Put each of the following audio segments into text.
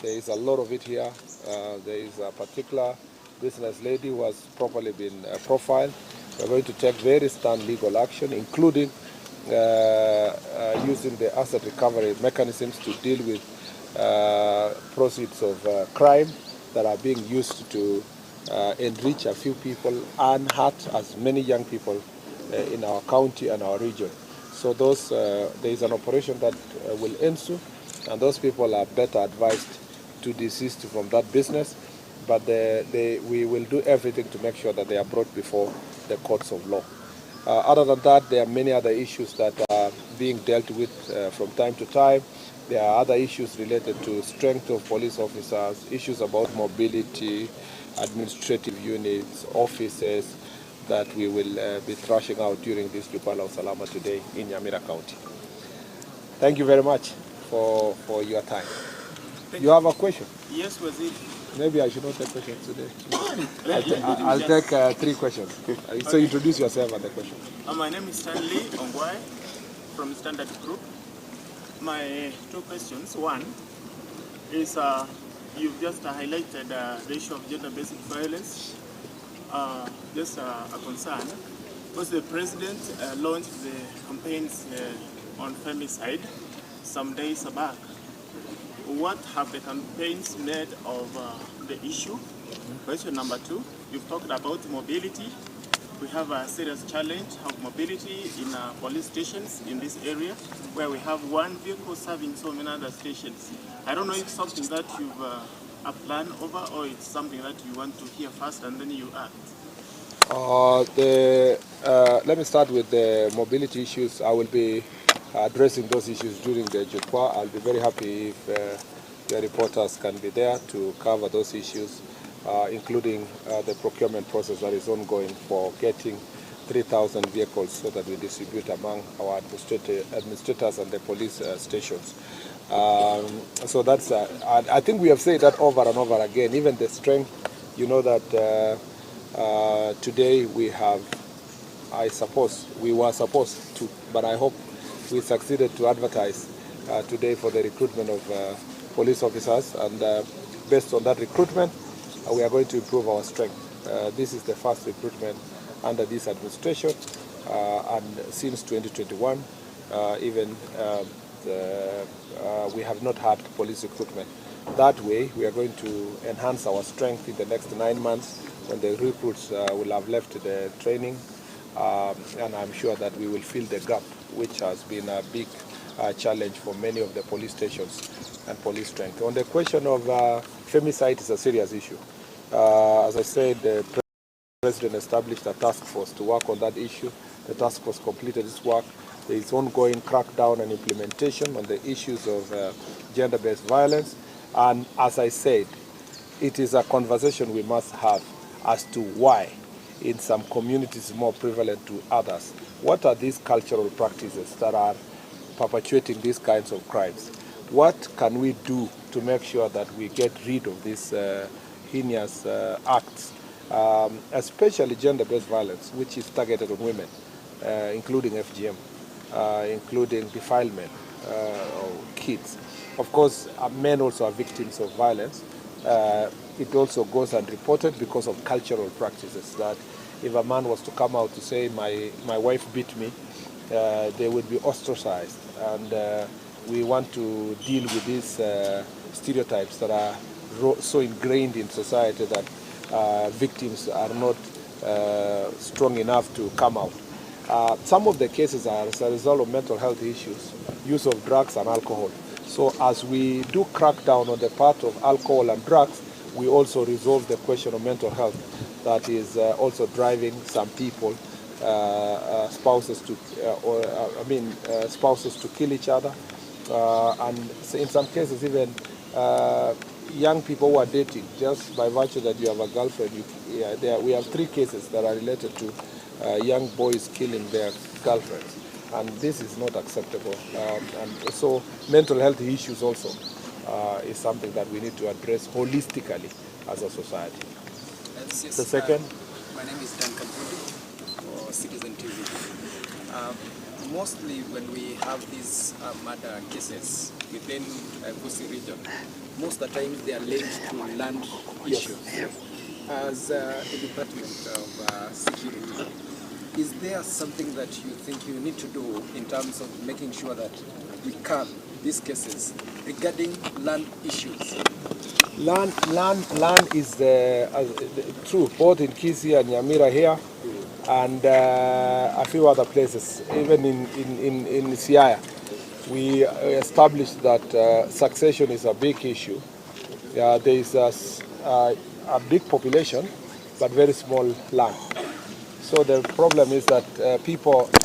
There is a lot of it here. There is a particular business lady who has properly been profiled. We're going to take very stern legal action, including using the asset recovery mechanisms to deal with proceeds of crime that are being used to enrich a few people and hurt as many young people in our county and our region. So those, there is an operation that will ensue, and those people are better advised to desist from that business, but we will do everything to make sure that they are brought before the courts of law. Other than that, there are many other issues that are being dealt with from time to time. There are other issues related to strength of police officers, issues about mobility, administrative units, offices that we will be thrashing out during this Jupala Salama today in Nyamira County. Thank you very much for your time. You have a question? Yes, Wazir. Maybe I should not take questions today. I'll take 3 questions. So introduce yourself and the question. My name is Stanley Ongwai from Standard Group. My 2 questions. One is you've just highlighted the issue of gender-based violence. Just a concern. Because the president launched the campaigns on femicide some days back. What have the campaigns made of the issue? Question number 2, you've talked about mobility. We have a serious challenge of mobility in police stations in this area, where we have one vehicle serving so many other stations. I don't know if it's something that you've a plan over, or it's something that you want to hear first and then you act. Let me start with the mobility issues. I will be addressing those issues during the Jukwa. I'll be very happy if the reporters can be there to cover those issues, including the procurement process that is ongoing for getting 3,000 vehicles so that we distribute among our administrators and the police stations. So that's, I think we have said that over and over again, even the strength, you know that today we have, I suppose, we were supposed to, but I hope we succeeded to advertise today for the recruitment of police officers, and based on that recruitment, we are going to improve our strength. This is the first recruitment under this administration, and since 2021, even we have not had police recruitment. That way, we are going to enhance our strength in the next 9 months when the recruits will have left the training, and I'm sure that we will fill the gap, which has been a big challenge for many of the police stations and police strength. On the question of femicide, is a serious issue. As I said, the President established a task force to work on that issue. The task force completed its work. There is ongoing crackdown and implementation on the issues of gender-based violence. And as I said, it is a conversation we must have as to why in some communities more prevalent to others. What are these cultural practices that are perpetuating these kinds of crimes? What can we do to make sure that we get rid of these heinous acts, especially gender-based violence, which is targeted on women, including FGM, including defilement of kids. Of course, men also are victims of violence. It also goes unreported because of cultural practices, that if a man was to come out to say, my wife beat me, they would be ostracized. And we want to deal with these stereotypes that are so ingrained in society that victims are not strong enough to come out. Some of the cases are as a result of mental health issues, use of drugs and alcohol. So as we do crack down on the part of alcohol and drugs, we also resolve the question of mental health that is also driving some people, spouses to kill each other, and in some cases even young people who are dating just by virtue that you have a girlfriend. We have 3 cases that are related to young boys killing their girlfriends, and this is not acceptable. And so mental health issues also is something that we need to address holistically as a society. Yes, the second? My name is Duncan for citizenTV. mostly when we have these murder cases within Busi region, most of the time they are linked to land issues. Yes. As a department of security, is there something that you think you need to do in terms of making sure that we curb these cases regarding land issues? Land is true, both in Kisii and Nyamira here, and a few other places, even in Siaya. We established that succession is a big issue. There is a big population, but very small land. So the problem is that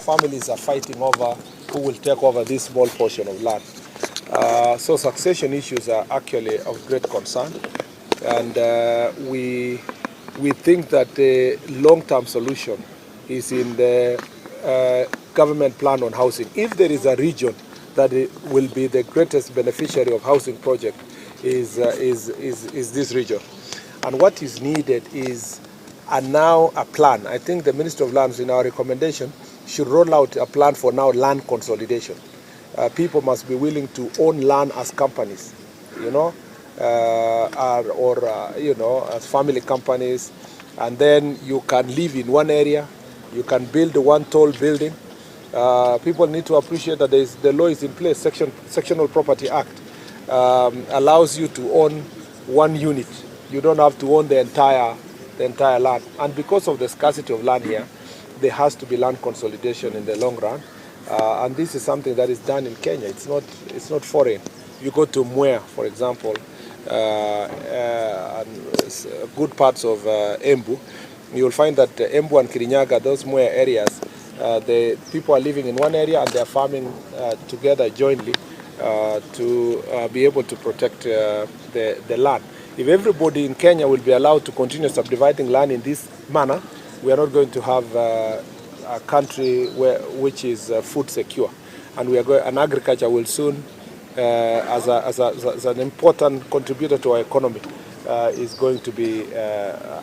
families are fighting over who will take over this small portion of land. So succession issues are actually of great concern, and we think that the long-term solution is in the government plan on housing. If there is a region that will be the greatest beneficiary of housing project, is this region, and what is needed is now a plan. I think the Minister of Lands, in our recommendation, should roll out a plan for now land consolidation. People must be willing to own land as companies, or as family companies, and then you can live in one area, you can build one tall building. People need to appreciate that the law is in place. Sectional Property Act allows you to own one unit. You don't have to own the entire land. And because of the scarcity of land here, there has to be land consolidation in the long run. And this is something that is done in Kenya. It's not foreign. You go to Mwea, for example, and good parts of Embu, you'll find that Embu and Kirinyaga, those Mwea areas, the people are living in one area and they are farming together jointly to be able to protect the land. If everybody in Kenya will be allowed to continue subdividing land in this manner, we are not going to have a country which is food secure, and agriculture will soon, as an important contributor to our economy, is going to be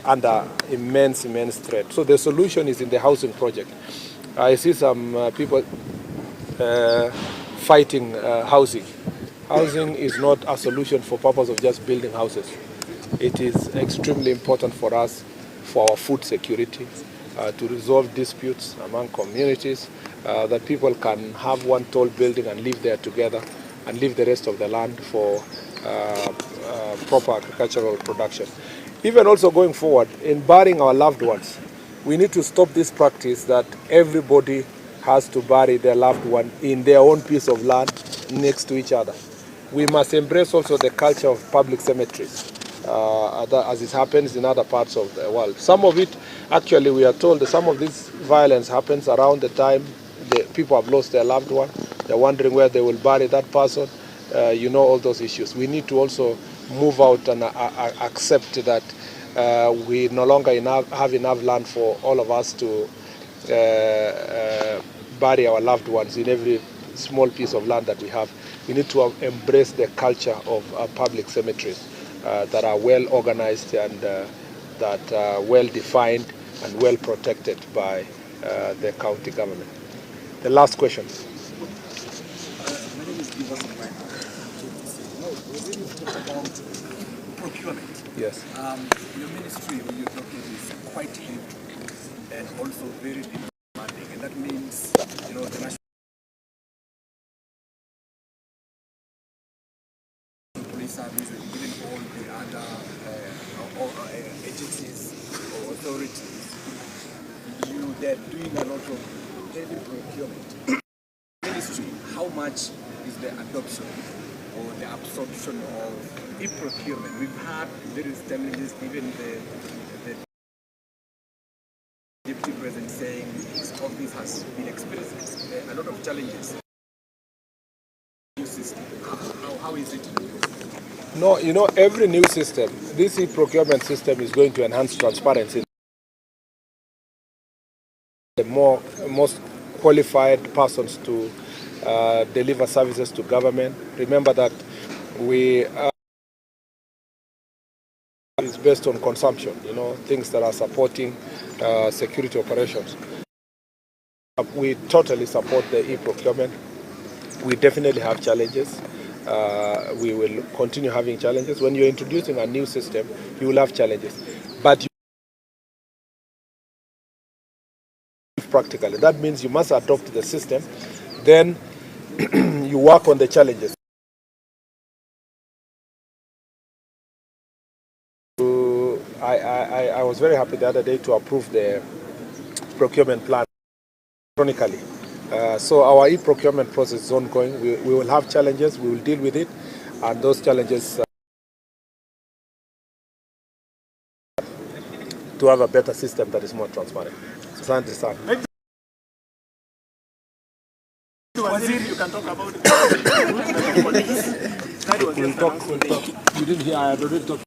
under immense threat. So the solution is in the housing project. I see some people fighting housing. Housing is not a solution for purpose of just building houses. It is extremely important for us, for our food security, to resolve disputes among communities, that people can have one tall building and live there together and leave the rest of the land for proper agricultural production. Even also going forward, in burying our loved ones, we need to stop this practice that everybody has to bury their loved one in their own piece of land next to each other. We must embrace also the culture of public cemeteries, as it happens in other parts of the world. Some of it, actually, we are told that some of this violence happens around the time the people have lost their loved one. They're wondering where they will bury that person. All those issues. We need to also move out and accept that we no longer have enough land for all of us to bury our loved ones in every small piece of land that we have. We need to embrace the culture of public cemeteries that are well organized and that are well defined and well protected by the county government. The last question. Procurement. Yes. Your ministry, when you're talking, is quite heavy and also very demanding, and that means, the national police service and even all the other agencies or authorities, they're doing a lot of heavy procurement. Ministry, how much is the adoption or the absorption of e-procurement? We've had various challenges, even the Deputy President saying his office has been experiencing a lot of challenges. New system, how is it? No, every new system, this e-procurement system is going to enhance transparency. The most qualified persons to deliver services to government. Remember that we is based on consumption, things that are supporting security operations. We totally support the e-procurement. We definitely have challenges. We will continue having challenges. When you're introducing a new system, you will have challenges. But practically, that means you must adopt the system, then you work on the challenges. I was very happy the other day to approve the procurement plan electronically. So our e-procurement process is ongoing. We will have challenges, we will deal with it, and those challenges to have a better system that is more transparent. So, you can talk about the police. That was just announced. You didn't hear, I had already talked.